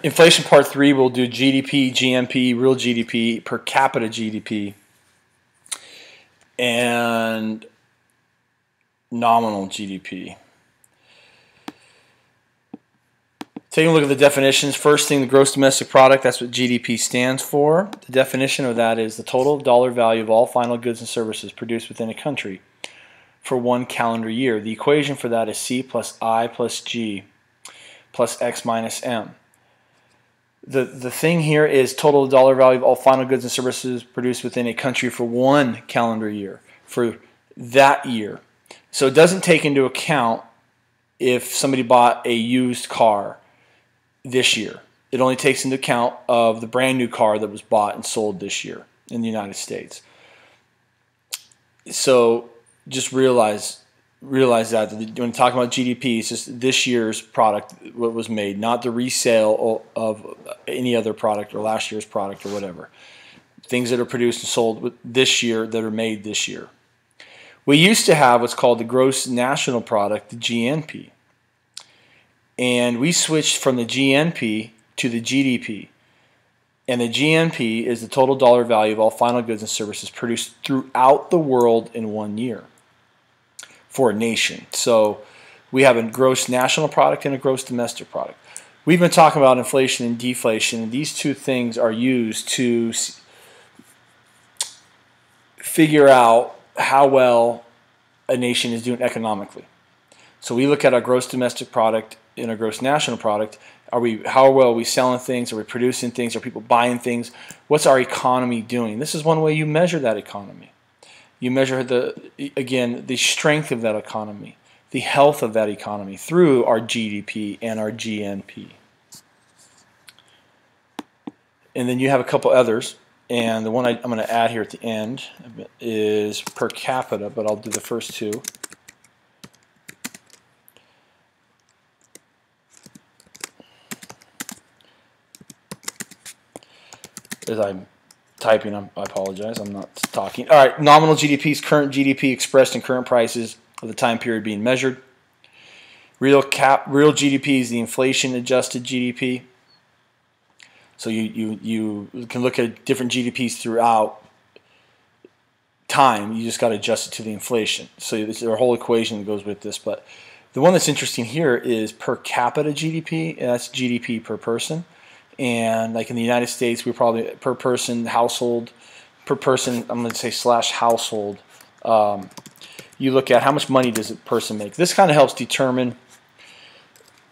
Inflation part 3, we'll do GDP, GNP, real GDP, per capita GDP, and nominal GDP. Taking a look at the definitions. First thing, the gross domestic product, that's what GDP stands for. The definition of that is the total dollar value of all final goods and services produced within a country for one calendar year. The equation for that is C plus I plus G plus X minus M. The thing here is total dollar value of all final goods and services produced within a country for one calendar year, for that year. So it doesn't take into account if somebody bought a used car this year. It only takes into account of the brand new car that was bought and sold this year in the United States. So just realize that when talking about GDP, it's just this year's product, what was made, not the resale of any other product or last year's product or whatever. Things that are produced and sold this year that are made this year. We used to have what's called the gross national product, the GNP. And we switched from the GNP to the GDP. And the GNP is the total dollar value of all final goods and services produced throughout the world in one year for a nation. So we have a gross national product and a gross domestic product. We've been talking about inflation and deflation, and these two things are used to figure out how well a nation is doing economically. So we look at our gross domestic product and our gross national product. How well are we selling things? Are we producing things? Are people buying things? What's our economy doing? This is one way you measure that economy. You measure the strength of that economy, the health of that economy through our GDP and our GNP. And then you have a couple others, and the one I'm going to add here at the end is per capita, but I'll do the first two. As I'm typing, I apologize, I'm not talking. All right, nominal GDP is current GDP expressed in current prices of the time period being measured. Real GDP is the inflation-adjusted GDP. So you can look at different GDPs throughout time. You just got to adjust it to the inflation. So there's a whole equation that goes with this. But the one that's interesting here is per capita GDP, and that's GDP per person. And like in the United States, we probably per person, household, per person, I'm going to say slash household, you look at how much money does a person make. This kind of helps determine,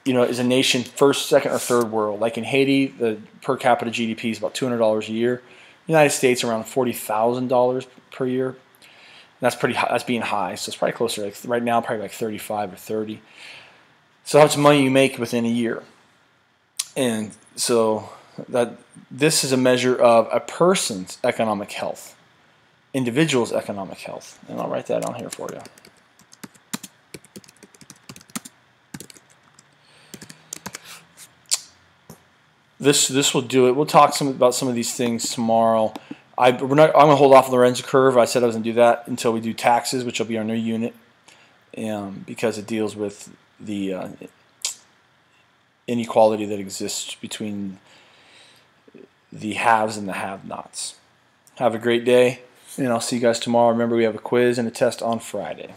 is a nation first, second, or third world. Like in Haiti, the per capita GDP is about $200 a year. United States around $40,000 per year. And that's pretty high. That's being high. So it's probably closer. Like right now, probably like 35 or 30. So how much money you make within a year. And so that this is a measure of a person's economic health, individual's economic health. And I'll write that down here for you. This will do it. We'll talk about some of these things tomorrow. I'm going to hold off on the Lorenzo curve. I said I was going to do that until we do taxes, which will be our new unit, because it deals with the inequality that exists between the haves and the have-nots. Have a great day, and I'll see you guys tomorrow. Remember, we have a quiz and a test on Friday.